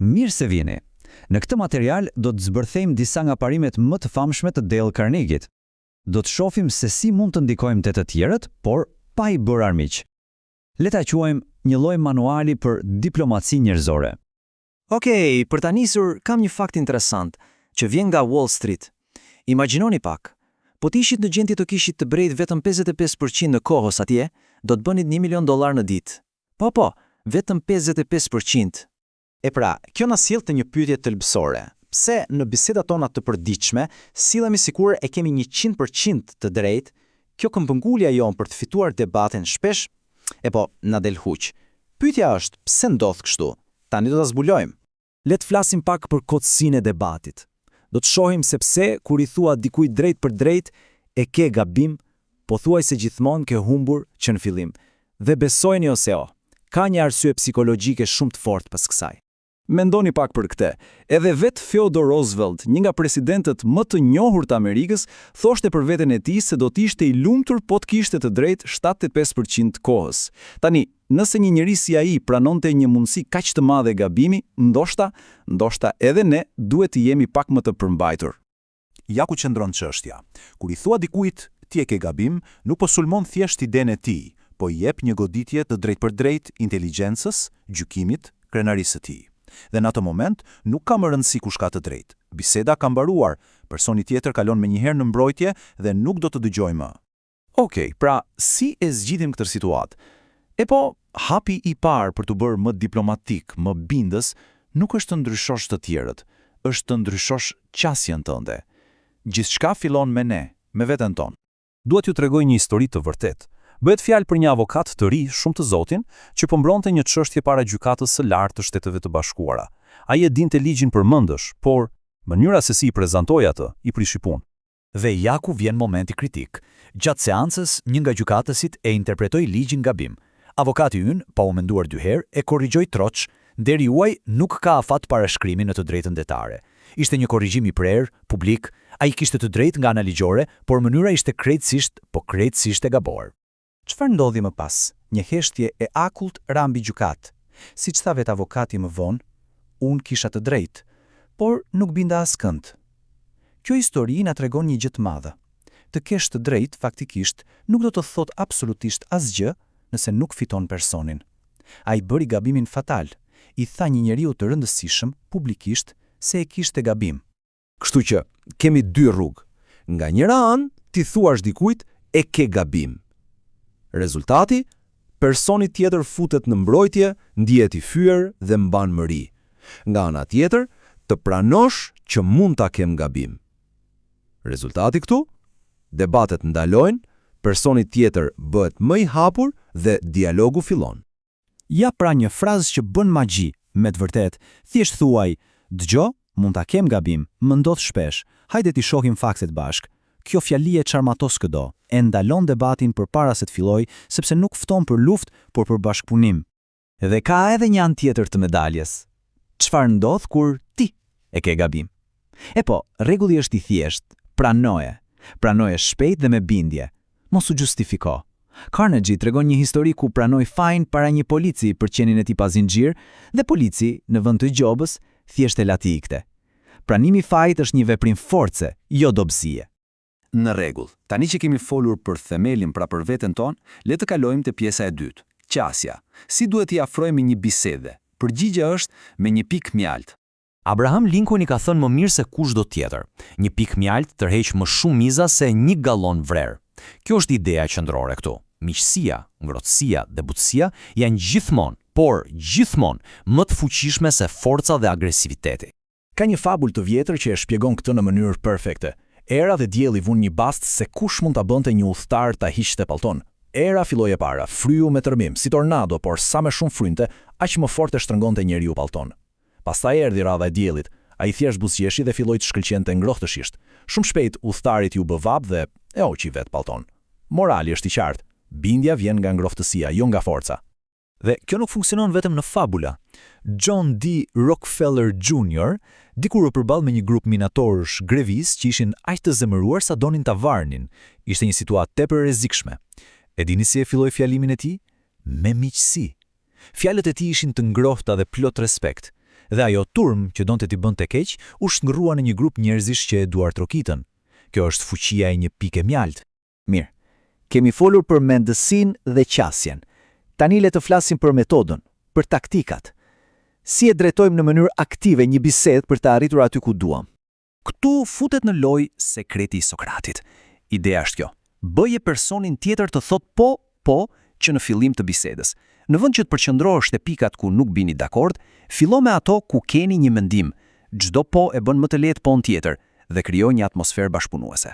Mirë se vini. Në këtë material do të zbërthejmë disa nga parimet më të famshme të Dale Carnegie-t. Do të shohim se si mund të ndikojmë te të tjerët, por pa i bërë armiq. Le ta quajmë një lloj manuali për diplomaci njerëzore. Okej, për ta nisur kam një fakt interesant që vjen nga Wall Street. Imagjinoni pak, po të ishit në gjendje të kishit të drejtë vetëm 55% në kohës atje, do të bënit $1 milion në ditë. Po, vetëm 55%. E pra, kjo na sjell të një pyetje thelbësore. Pse në bisedat tona të përditshme, sillemi sikur e kemi 100% të drejtë, kjo këmbëngulja jon për të fituar debatin shpesh, e po, na del huq. Pyetja është, pse ndodh kështu? Tani do ta zbulojmë. Le të flasim pak për kotësinë e debatit. Do të shohim se pse kur i thua dikujt drejt për drejt, e ke gabim, pothuajse gjithmonë ke humbur që në fillim. Dhe besojeni ose jo, ka një arsye psikologjike shumë të fortë pas kësaj. Mendoni pak për këtë. Edhe vetë Theodore Roosevelt, një nga presidentët më të njohur të Amerikës, thoshte për veten e tij se do të ishte i lumtur po të kishte të drejtë 75% të kohës. Tani, nëse një njerëz si ai pranonte një mundësi kaq të madhe gabimi, ndoshta edhe ne duhet të jemi pak më të përmbajtur. Ja ku qëndron çështja. Kur i thua dikujt ti e ke gabim, nuk po sulmon thjesht idenë e tij, po i jep një goditje të drejtpërdrejtë inteligjencës, gjykimit, krenarisë së tij. Dhe në atë moment nuk ka më rëndësi kush ka të drejtë. Biseda ka mbaruar, personi tjetër kalon menjëherë në mbrojtje dhe nuk do të dëgjojë më. Okej, pra si e zgjidhim këtë situatë? E po, hapi i parë për të bërë më diplomatik, më bindës, nuk është të ndryshosh të tjerët, është të ndryshosh qasjen tënde. Gjithçka fillon me ne, me veten tonë. Dua t'ju tregoj një histori të vërtetë. Bëhet fjalë për një avokat të ri, shumë të zotin, që po mbronte një çështje para gjykatës së lartë të Shteteve të Bashkuara. Ai e dinte ligjin përmendësh, por mënyra se si i prezantoi atë i prishi punë. Dhe ja ku vjen momenti kritik. Gjatë seancës, një nga gjykatësit e interpretoi ligjin gabim. Avokati ynë, pa u menduar 2 herë, e korrigjoi troç, deri huaj nuk ka afat parashkrimi në të drejtën detare. Ishte një korrigjim i prerë, publik, ai kishte të drejtë nga ana ligjore, por mënyra ishte krejtësisht e gabuar. Çfarë ndodhi më pas? Një heshtje e akullt rambi gjykat. Siç tha vet avokati më vonë, unë kisha të drejtë, por nuk binda askënd. Kjo histori na tregon një gjë të madhe. Të kesh të drejtë faktikisht nuk do të thotë absolutisht asgjë nëse nuk fiton personin. Ai bëri gabimin fatal. I tha një njeriu të rëndësishëm publikisht se e kishte gabim. Kështu që kemi 2 rrugë. Nga njëra anë, ti thuash dikujt e ke gabim. Rezultati, personi tjetër futet në mbrojtje, ndihet i fyer dhe mban mëri. Nga ana tjetër, të pranosh që mund ta kem gabim. Rezultati këtu, debatet ndalojnë, personi tjetër bëhet më i hapur dhe dialogu fillon. Ja pra një frazë që bën magji, me të vërtet, thjesht thuaj, dëgjo, mund ta kem gabim, më ndodh shpesh, hajde t'i shohim faktet bashk. Kjo fjali e çarmatos këdo, e ndalon debatin përpara se të fillojë, sepse nuk fton për luftë, por për bashkëpunim. Dhe ka edhe një anë tjetër të medaljes. Çfarë ndodh kur ti e ke gabim? E po, rregulli është i thjeshtë, pranoje shpejt dhe me bindje. Mos u justifiko. Carnegie tregon një histori ku pranoi fajin para një polici për qenin e tij pa zinxhir dhe polici, në vend të gjobës, thjesht e lati ikte. Pranimi i fajit është një veprim force, jo dobësie. Në rregull, tani që kemi folur për themelin pra për veten tonë, le të kalojmë te pjesa e dytë, qasja. Si duhet t'i afrojmë një bisede? Përgjigjja është me një pikë mjalt. Abraham Lincoln i ka thënë më mirë se kushdo tjetër. Një pikë mjalt tërheq më shumë miza se 1 gallon vrerë. Kjo është ideja qendrore këtu. Miqësia, ngrohtësia dhe butësia janë gjithmonë më të fuqishme se forca dhe agresiviteti. Ka një fabul të vjetër që e shpjegon këtë në mënyrë perfekte. Era dhe dielli vunë një bast se kush mund ta bënte një udhëtar ta hiqte pallton. Era filloi e para, fryu me tërmim, si tornado, por sa më shumë frynte, aq më fort e shtrëngonte njeriu pallton. Pastaj erdhi radha e diellit. Ai thjesht buzëqeshi dhe filloi të shkëlqente ngrohtësisht. Shumë shpejt udhëtarit u bë vap dhe e hoqi vet pallton. Morali është i qartë. Bindja vjen nga ngrohtësia, jo nga forca. Dhe kjo nuk funksionon vetëm në fabula. John D. Rockefeller Jr. dikur u përball me një grup minatorësh grevis që ishin aq të zemëruar sa donin ta varnin. Ishte një situatë tepër e rrezikshme. E dini si e filloi fjalimin e tij? Me miqësi. Fjalët e tij ishin të ngrohta dhe plot respekt. Dhe ajo turm që donte t'i bënte keq, u shndrrua në një grup njerëzish që e duar trokitën. Kjo është fuqia e një pike mjalt. Mirë, kemi folur për mendësinë dhe qasjen. Tani le të flasim për metodën, për taktikat. Si e drejtojmë në mënyrë aktive një bisedë për të arritur aty ku duam? Këtu futet në lojë sekreti i Sokratit. Ideja është kjo: bëje personin tjetër të thot po që në fillim të bisedës. Në vend që të përqendrohesh te pikat ku nuk bini dakord, fillo me ato ku keni një mendim. Çdo po e bën më të lehtë pon tjetër dhe krijon një atmosferë bashkëpunuese.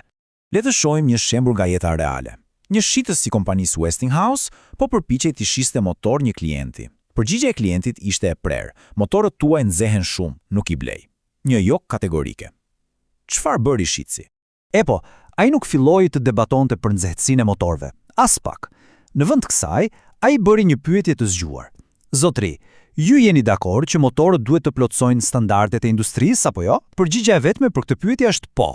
Le të shohim një shembull nga jeta reale. Një shitës i kompanisë Westinghouse po përpiqej të shiste motor një klienti. Përgjigjja e klientit ishte e prerë. Motorët tuaj nxehen shumë, nuk i blej. Një jo kategorike. Çfarë bëri shitësi? Ai nuk filloi të debatonte për nxehtësinë e motorëve. As pak. Në vend të kësaj, ai bëri një pyetje të zgjuar. Zotri, ju jeni dakord që motorët duhet të plotësojnë standardet e industrisë apo jo? Përgjigjja e vetme për këtë pyetje është po.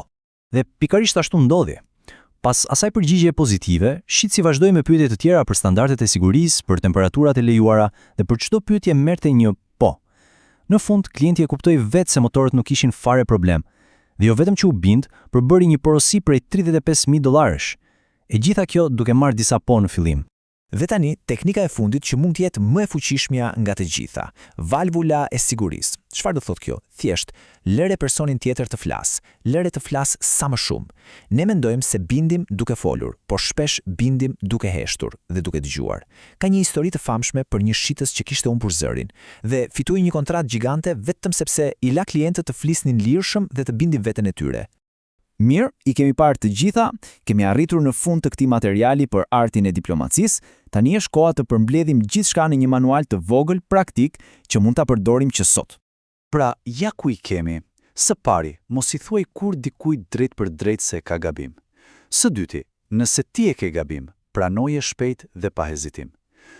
Dhe pikërisht ashtu ndodhi. Pas asaj përgjigje pozitive, shitësi vazhdoi me pyetje të tjera për standardet e sigurisë, për temperaturat e lejuara dhe për çdo pyetje merrte një po. Në fund, klienti e kuptoi vetë se motorët nuk kishin fare problem. Dhe jo vetëm që u bind, por bëri një porosi prej $35,000. E gjitha kjo duke marrë disa po në fillim. Dhe tani, teknika e fundit që mund të jetë më e fuqishmja nga të gjitha, valvula e sigurisë. Çfarë do thotë kjo? Thjesht, lëre personin tjetër të flasë, lëre të flasë sa më shumë. Ne mendojmë se bindim duke folur, por shpesh bindim duke heshtur dhe duke dëgjuar. Ka një histori të famshme për një shitës që kishte humbur zërin dhe fitoi një kontratë gjigante vetëm sepse i la klientët të flisnin lirshëm dhe të bindin veten e tyre. Mirë, i kemi parë të gjitha, kemi arritur në fund të këtij materiali për artin e diplomacisë, tani është koha të përmbledhim gjithçka në një manual të vogël praktik që mund ta përdorim që sot. Pra, ja ku i kemi. Së pari, mos i thuaj kur dikujt drejt për drejt se ka gabim. Së dyti, nëse ti e ke gabim, pranoje shpejt dhe pa hezitim.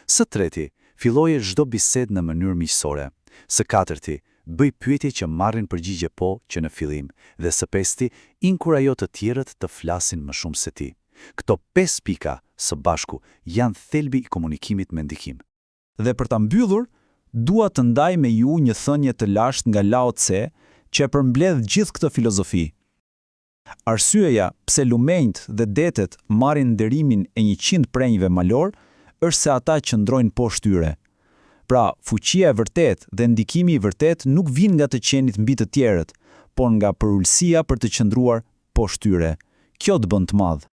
Së treti, filloje çdo bisedë në mënyrë miqësore. Së katërti, bëj pyetje që marrin përgjigje po që në fillim, dhe së pesti, inkurajo të tjerët të flasin më shumë se ti. Këto 5 pika së bashku janë thelbi i komunikimit me ndikim. Dhe për ta mbyllur, dua të ndaj me ju një thënie të lashtë nga Lao Tse që e përmbledh gjithë këtë filozofi. Arsyeja pse lumenjt dhe detet marrin nderimin e 100 prenjve malor është se ata qëndrojnë poshtë tyre. Pra, fuqia e vërtet dhe ndikimi i vërtet nuk vijnë nga të qenit mbi të tjerët, por nga përulësia për të qëndruar poshtë tyre. Kjo të bën të madh.